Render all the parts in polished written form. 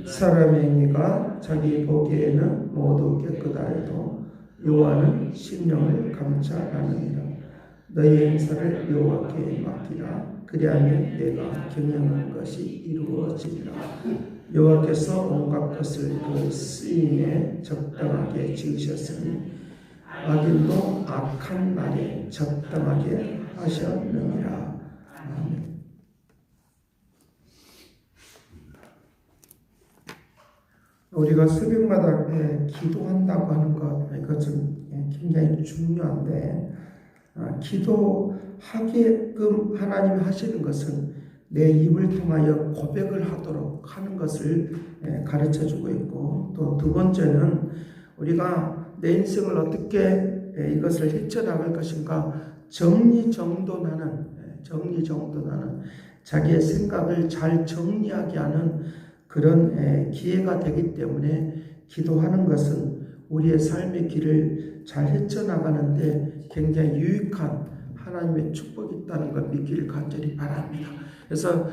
사람의 행위가 자기 보기에는 모두 깨끗하여도 여호와는 심령을 감찰하느니라. 너희 행사를 여호와께 맡기라. 그리하면 내가 경영한 것이 이루어지리라. 여호와께서 온갖 것을 그 쓰임에 적당하게 지으셨으니 악인도 악한 날에 적당하게 하셨느니라. 아멘. 우리가 새벽마다 기도한다고 하는 것, 이것은 굉장히 중요한데, 기도하게끔 하나님이 하시는 것은 내 입을 통하여 고백을 하도록 하는 것을 가르쳐 주고 있고, 또 두 번째는 우리가 내 인생을 어떻게 이것을 헤쳐나갈 것인가 정리정돈하는 자기의 생각을 잘 정리하게 하는 그런 기회가 되기 때문에 기도하는 것은 우리의 삶의 길을 잘 헤쳐나가는데 굉장히 유익한 하나님의 축복이 있다는 걸 믿기를 간절히 바랍니다. 그래서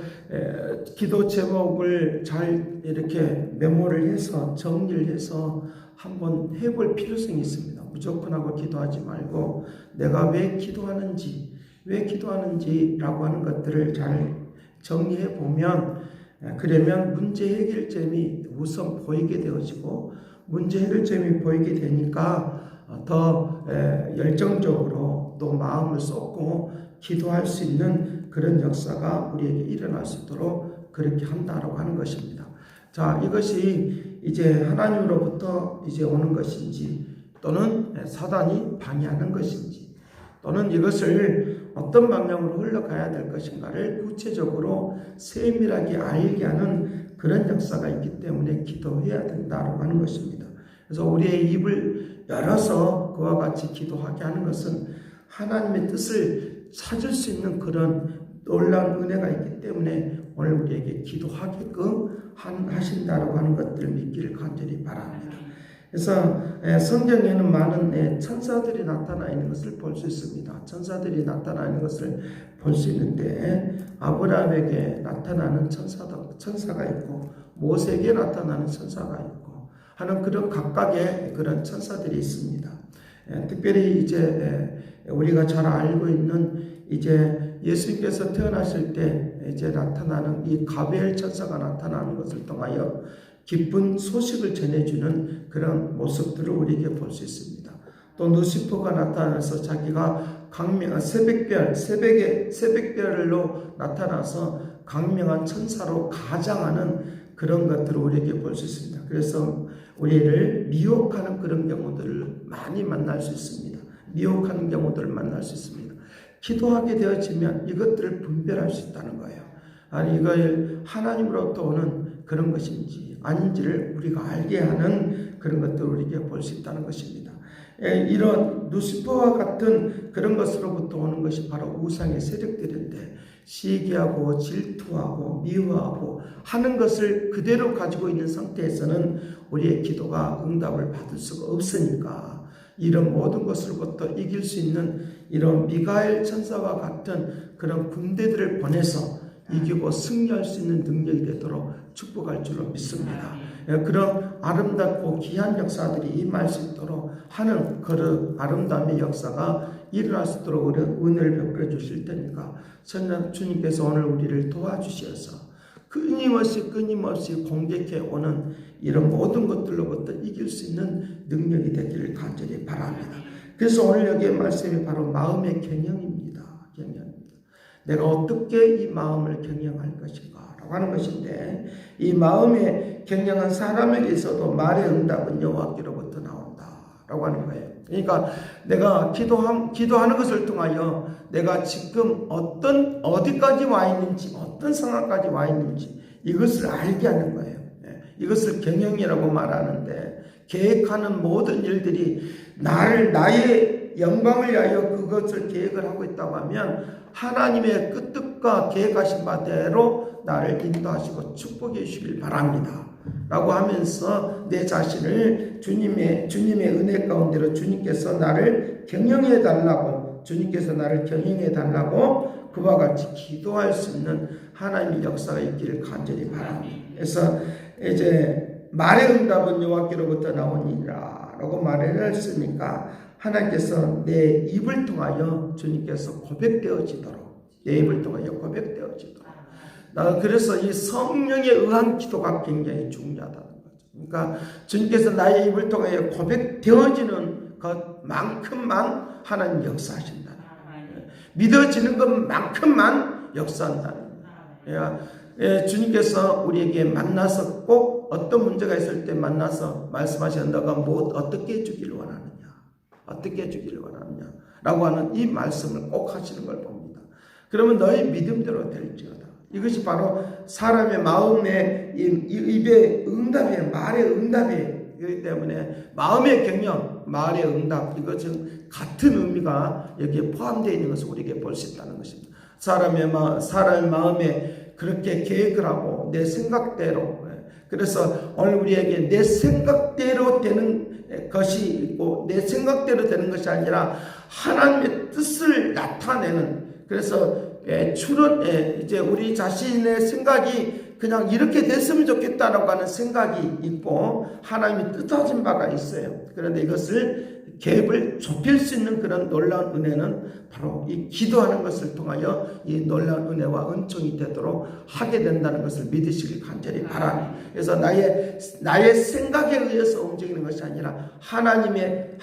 기도 제목을 잘 이렇게 메모를 해서 정리를 해서 한번 해볼 필요성이 있습니다. 무조건 하고 기도하지 말고 내가 왜 기도하는지라고 하는 것들을 잘 정리해 보면, 그러면 문제 해결점이 우선 보이게 되어지고, 문제 해결점이 보이게 되니까 더 열정적으로 또 마음을 쏟고 기도할 수 있는 그런 역사가 우리에게 일어날 수 있도록 그렇게 한다라고 하는 것입니다. 자, 이것이 이제 하나님으로부터 이제 오는 것인지, 또는 사단이 방해하는 것인지, 또는 이것을 어떤 방향으로 흘러가야 될 것인가를 구체적으로 세밀하게 알게 하는 그런 역사가 있기 때문에 기도해야 된다고 하는 것입니다. 그래서 우리의 입을 열어서 그와 같이 기도하게 하는 것은 하나님의 뜻을 찾을 수 있는 그런 놀라운 은혜가 있기 때문에 오늘 우리에게 기도하게끔 하신다고 하는 것들을 믿기를 간절히 바랍니다. 그래서 성경에는 많은 천사들이 나타나 있는 것을 볼 수 있습니다. 천사들이 나타나 있는 것을 볼 수 있는데, 아브라함에게 나타나는 천사가 있고 모세에게 나타나는 천사가 있고 하는 그런 각각의 그런 천사들이 있습니다. 특별히 이제 우리가 잘 알고 있는 이제 예수님께서 태어나실 때 이제 나타나는 이 가브리엘 천사가 나타나는 것을 통하여 기쁜 소식을 전해주는 그런 모습들을 우리에게 볼 수 있습니다. 또 누시퍼가 나타나서 자기가 강명한 새벽별로 나타나서 강명한 천사로 가장하는 그런 것들을 우리에게 볼 수 있습니다. 그래서 우리를 미혹하는 그런 경우들을 많이 만날 수 있습니다. 미혹하는 경우들을 만날 수 있습니다. 기도하게 되어지면 이것들을 분별할 수 있다는 거예요. 아니, 이걸 하나님으로부터 오는 그런 것인지 아닌지를 우리가 알게 하는 그런 것들을 우리에게 볼 수 있다는 것입니다. 이런 누시퍼와 같은 그런 것으로부터 오는 것이 바로 우상의 세력들인데, 시기하고 질투하고 미워하고 하는 것을 그대로 가지고 있는 상태에서는 우리의 기도가 응답을 받을 수가 없으니까, 이런 모든 것으로부터 이길 수 있는 이런 미가엘 천사와 같은 그런 군대들을 보내서 이기고 승리할 수 있는 능력이 되도록 축복할 줄로 믿습니다. 그런 아름답고 귀한 역사들이 임할 수 있도록 하는 그런 아름다움의 역사가 일어날 수 있도록 우리 은혜를 베풀어 주실 테니까 주님께서 오늘 우리를 도와주셔서 끊임없이 공격해 오는 이런 모든 것들로부터 이길 수 있는 능력이 되기를 간절히 바랍니다. 그래서 오늘 여기의 말씀이 바로 마음의 경영입니다. 내가 어떻게 이 마음을 경영할 것인가 라고 하는 것인데, 이 마음의 경영한 사람에게 있어도 말의 응답은 여호와께로부터 나온다 라고 하는 거예요. 그러니까 내가 기도하는 것을 통하여 내가 지금 어디까지 와 있는지, 어떤 상황까지 와 있는지 이것을 알게 하는 거예요. 이것을 경영이라고 말하는데, 계획하는 모든 일들이 나의 영광을 위하여 그것을 계획을 하고 있다고 하면 하나님의 그 뜻과 계획하신 바대로 나를 인도하시고 축복해 주시길 바랍니다 라고 하면서 내 자신을 주님의 은혜 가운데로 주님께서 나를 경영해 달라고 그와 같이 기도할 수 있는 하나님의 역사가 있기를 간절히 바랍니다. 그래서 이제 말의 응답은 여호와께로부터 나오니라 라고 말을 했으니까 하나님께서 내 입을 통하여 주님께서 고백되어지도록, 내 입을 통하여 고백되어지도록. 그래서 이 성령에 의한 기도가 굉장히 중요하다는 거죠. 그러니까 주님께서 나의 입을 통하여 고백되어지는 것만큼만 하나님 역사하신다. 믿어지는 것만큼만 역사한다는 거예요. 주님께서 우리에게 만나서 꼭 어떤 문제가 있을 때 만나서 말씀하시는 너가 어떻게 해주기를 원하느냐, 어떻게 해주기를 원하느냐 라고 하는 이 말씀을 꼭 하시는 걸 봅니다. 그러면 너의 믿음대로 될지어다. 이것이 바로 사람의 마음의 입의 응답이에요. 말의 응답이에요. 그렇기 때문에 마음의 경영, 말의 응답, 이것은 같은 의미가 여기에 포함되어 있는 것을 우리에게 볼 수 있다는 것입니다. 사람의 마음에 그렇게 계획을 하고 내 생각대로, 그래서 오늘 우리에게 내 생각대로 되는 것이 있고 내 생각대로 되는 것이 아니라 하나님의 뜻을 나타내는, 그래서 이제 우리 자신의 생각이 그냥 이렇게 됐으면 좋겠다라고 하는 생각이 있고 하나님이 뜻하신 바가 있어요. 그런데 이것을 갭을 좁힐 수 있는 그런 놀라운 은혜는 바로 이 기도하는 것을 통하여 이 놀라운 은혜와 은총이 되도록 하게 된다는 것을 믿으시길 간절히 바랍니다. 그래서 나의 생각에 의해서 움직이는 것이 아니라 하나님의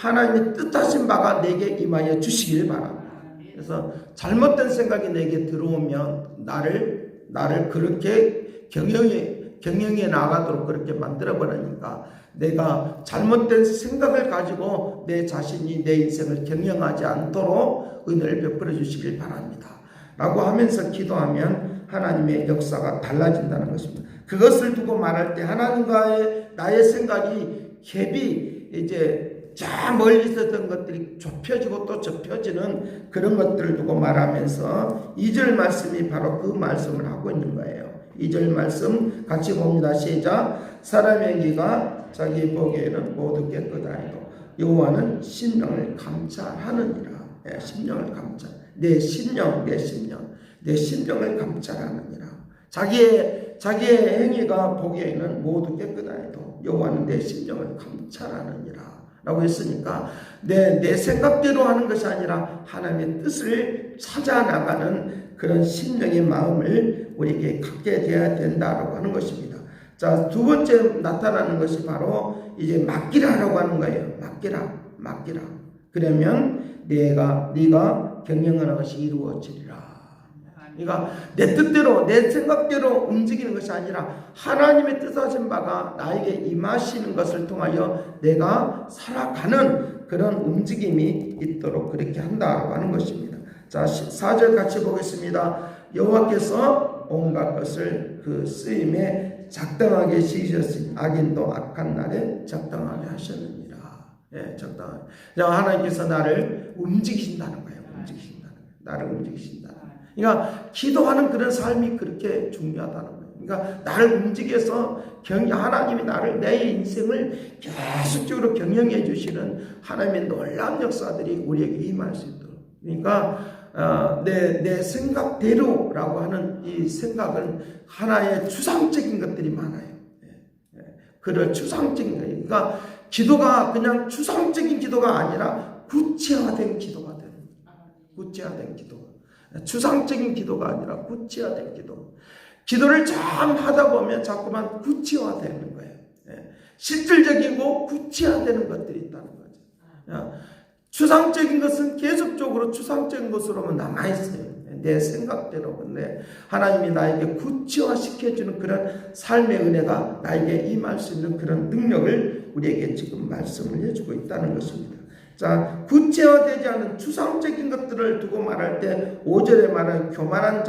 뜻하신 바가 내게 임하여 주시길 바랍니다. 그래서 잘못된 생각이 내게 들어오면 나를 그렇게 경영에 나가도록 그렇게 만들어버리니까 내가 잘못된 생각을 가지고 내 자신이 내 인생을 경영하지 않도록 은혜를 베풀어 주시길 바랍니다 라고 하면서 기도하면 하나님의 역사가 달라진다는 것입니다. 그것을 두고 말할 때 하나님과의 나의 생각이 갭이 이제 저 멀리 있었던 것들이 좁혀지고 또 좁혀지는 그런 것들을 두고 말하면서 2절 말씀이 바로 그 말씀을 하고 있는 거예요. 2절 말씀 같이 봅니다. 시작. 사람의 기가 자기 보기에는 모두 깨끗하여도 여호와는 심령을 감찰하느니라. 심령을 감찰. 내 심령을 감찰하느니라. 자기의 행위가 보기에는 모두 깨끗하여도 여호와는 내 심령을 감찰하느니라 라고 했으니까 내 생각대로 하는 것이 아니라 하나님의 뜻을 찾아나가는 그런 심령의 마음을 우리에게 갖게 되어야 된다라고 하는 것입니다. 자, 두 번째 나타나는 것이 바로 이제 맡기라라고 하는 거예요. 맡기라. 그러면 네가 경영하는 것이 이루어지리라. 그러니까 내 뜻대로 내 생각대로 움직이는 것이 아니라 하나님의 뜻하신 바가 나에게 임하시는 것을 통하여 내가 살아가는 그런 움직임이 있도록 그렇게 한다고 하는 것입니다. 자, 4절 같이 보겠습니다. 여호와께서 온갖 것을 그 쓰임에 적당하게 지으셨으니 악인도 악한 날에 적당하게 하셨느니라. 적당하게. 하나님께서 나를 움직이신다는 거예요. 나를 움직이신다. 그러니까 기도하는 그런 삶이 그렇게 중요하다는 거예요. 그러니까 나를 움직여서 하나님이 내 인생을 계속적으로 경영해 주시는 하나님의 놀라운 역사들이 우리에게 임할 수 있도록. 그러니까 내 생각대로라고 하는 이 생각은 하나의 추상적인 것들이 많아요. 그런 추상적인 거예요. 그러니까 기도가 그냥 추상적인 기도가 아니라 구체화된 기도가 되는 거예요. 구체화된 기도. 추상적인 기도가 아니라 구체화된 기도. 기도를 참 하다 보면 자꾸만 구체화되는 거예요. 실질적이고 구체화되는 것들이 있다는 거죠. 추상적인 것은 계속적으로 추상적인 것으로만 남아있어요. 내 생각대로. 근데 하나님이 나에게 구체화시켜주는 그런 삶의 은혜가 나에게 임할 수 있는 그런 능력을 우리에게 지금 말씀을 해주고 있다는 것입니다. 자, 구체화되지 않은 추상적인 것들을 두고 말할 때 5절에 말하는 교만한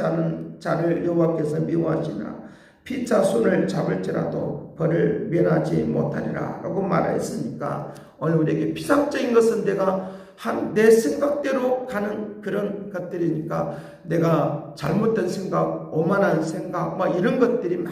자를 여호와께서 미워하시나 피차 손을 잡을지라도 벌을 면하지 못하리라 라고 말했으니까 오늘 우리에게 피상적인 것은 내 생각대로 가는 그런 것들이니까 내가 잘못된 생각, 오만한 생각 이런 것들이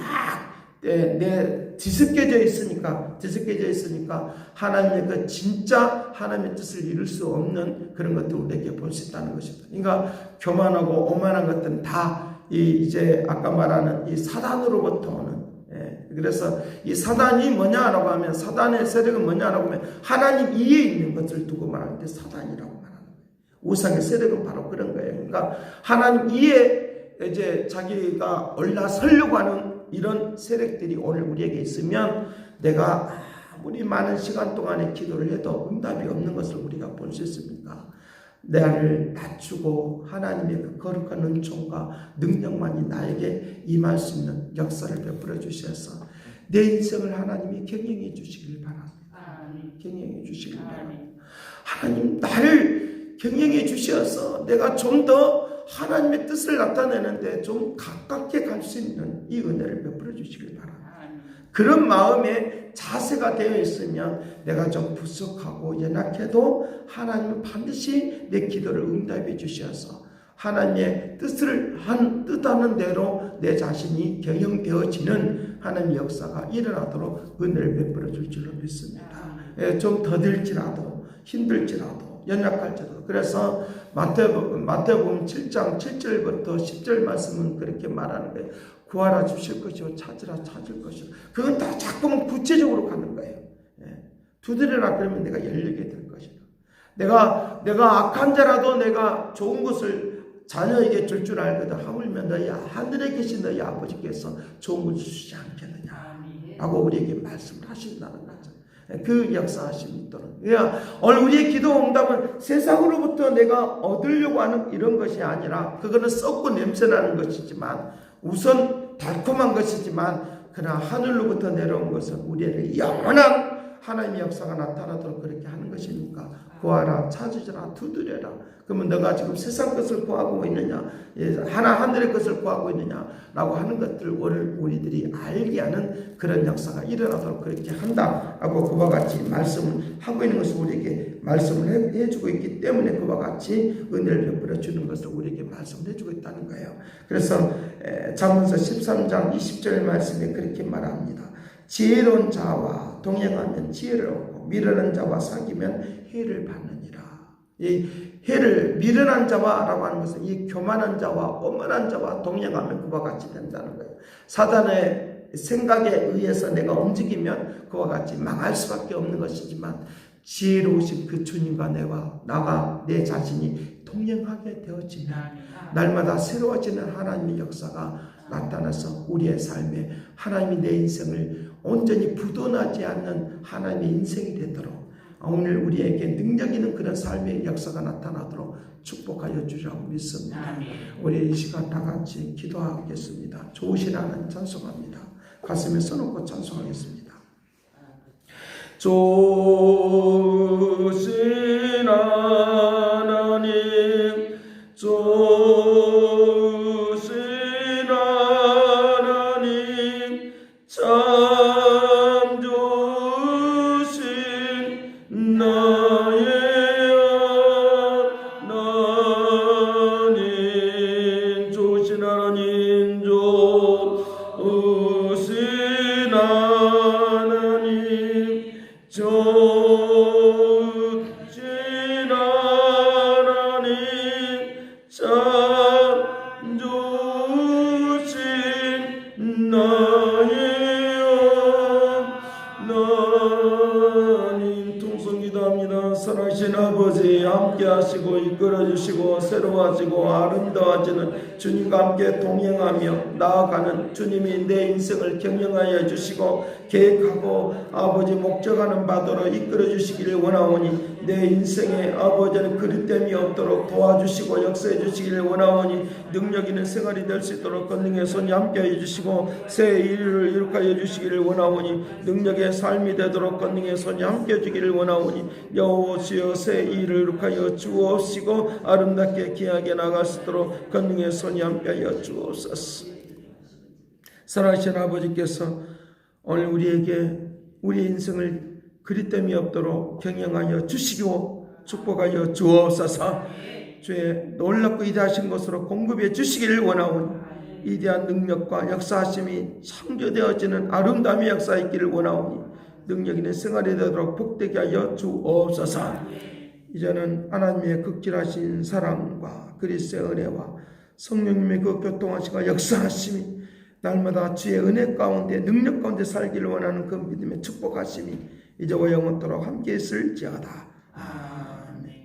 뒤섞여져 있으니까 하나님의 진짜 하나님의 뜻을 이룰 수 없는 그런 것들을 우리에게 볼 수 있다는 것입니다. 그러니까 교만하고 오만한 것들은 다 이제 아까 말하는 이 사단으로부터 오는, 그래서 이 사단이 뭐냐라고 하면, 사단의 세력은 뭐냐라고 하면 하나님 이에 있는 것을 두고 말할 때 사단이라고 말하는 거예요. 우상의 세력은 바로 그런 거예요. 그러니까 하나님 이에 이제 자기가 올라서려고 하는 이런 세력들이 오늘 우리에게 있으면, 내가 아무리 많은 시간 동안에 기도를 해도 응답이 없는 것을 우리가 볼 수 있습니다. 나를 낮추고 하나님의 그 거룩한 은총과 능력만이 나에게 임할 수 있는 역사를 베풀어 주셔서 내 인생을 하나님이 경영해 주시길 바랍니다. 경영해 주시길 바랍니다. 하나님 나를 경영해 주셔서 내가 좀 더 하나님의 뜻을 나타내는데 좀 가깝게 갈 수 있는 이 은혜를 베풀어 주시길 바랍니다. 그런 마음에 자세가 되어 있으면 내가 좀 부족하고 연약해도 하나님은 반드시 내 기도를 응답해 주셔서 하나님의 뜻하는 대로 내 자신이 경영되어지는 하나님의 역사가 일어나도록 은혜를 베풀어 줄 줄로 믿습니다. 좀 더딜지라도 힘들지라도 연약할지라도. 그래서 마태복음 7장 7절부터 10절 말씀은 그렇게 말하는 거예요. 구하라 주실 것이요 찾으라 찾을 것이요. 그건 다 자꾸만 구체적으로 가는 거예요. 두드려라 그러면 내가 열리게 될 것이다. 내가 악한 자라도 내가 좋은 것을 자녀에게 줄 줄 알거든. 하물며 너희 하늘에 계신 너희 아버지께서 좋은 것을 주시지 않겠느냐 라고 우리에게 말씀을 하신다는 거죠. 그 역사하심이 있도록. 그러니까 오늘 우리의 기도 응답은 세상으로부터 내가 얻으려고 하는 이런 것이 아니라, 그거는 썩고 냄새나는 것이지만, 우선 달콤한 것이지만, 그러나 하늘로부터 내려온 것은 우리에게 영원한 하나님의 역사가 나타나도록 그렇게 하는 것이니까 구하라 찾으라 두드려라. 그러면 너가 지금 세상 것을 구하고 있느냐, 하늘의 것을 구하고 있느냐라고 하는 것들을 우리들이 알게 하는 그런 역사가 일어나도록 그렇게 한다라고 그와 같이 말씀을 하고 있는 것을 우리에게 말씀을 해주고 있기 때문에 그와 같이 은혜를 베풀어 주는 것을 우리에게 말씀을 해주고 있다는 거예요. 그래서 잠언서 13장 20절 말씀에 그렇게 말합니다. 지혜로운 자와 동행하면 지혜를 얻고 미련한 자와 사귀면 해를 받느니라. 이 해를 미련한 자와라고 하는 것은 이 교만한 자와 오만한 자와 동행하면 그와 같이 된다는 거예요. 사단의 생각에 의해서 내가 움직이면 그와 같이 망할 수밖에 없는 것이지만, 지혜로우신 그 주님과 나가 내 자신이 동행하게 되어지면 날마다 새로워지는 하나님의 역사가 나타나서 우리의 삶에 하나님이 내 인생을 온전히 부도나지 않는 하나님의 인생이 되도록, 오늘 우리에게 능력 있는 그런 삶의 역사가 나타나도록 축복하여 주라고 믿습니다. 우리 이 시간 다 같이 기도하겠습니다. 좋으신 하나님 찬송합니다. 가슴에 써놓고 찬송하겠습니다. 좋으신 하나님, 좋으신 하나님, 참 좋으신 나의 하나님, 좋으신 하나님, 좋으신 하나님, 좋으신 하나님, 참 좋으신 나의 하나님. 통성기도합니다. 선하신 아버지, 함께 하시고 이끌어 주시고 새로워지고 아름다워지는 주님과 함께 동행하며 나아가는 주님이 내 인생을 경영하여 주시고 계획하고 아버지 목적하는 바대로 이끌어 주시기를 원하오니, 내 인생에 아버지는 그릇됨이 없도록 도와주시고 역사해 주시기를 원하오니, 능력 있는 생활이 될 수 있도록 권능의 손이 함께해 주시고 새 일을 이룩하여 주시기를 원하오니, 능력의 삶이 되도록 권능의 손이 함께해 주기를 원하오니, 여호와시여 새 일을 이룩하여 주옵시고 아름답게 귀하게 나갈 수 있도록 권능의 손이 함께하여 주옵소서. 사랑하신 아버지께서 오늘 우리에게 우리 인생을 그릇됨이 없도록 경영하여 주시고 축복하여 주옵소서. 주의 놀랍고 위대하신 것으로 공급해 주시기를 원하오니, 위대한 능력과 역사하심이 창조되어지는 아름다움의 역사 있기를 원하오니, 능력 있는 생활이 되도록 복되게 하여 주옵소서. 이제는 하나님의 극진하신 사랑과 그리스도의 은혜와 성령님의 그 교통하시고 역사하심이 날마다 주의 은혜 가운데 능력 가운데 살기를 원하는 그 믿음의 축복하심이 이제와 영원토록 함께 있을지어다. 아멘.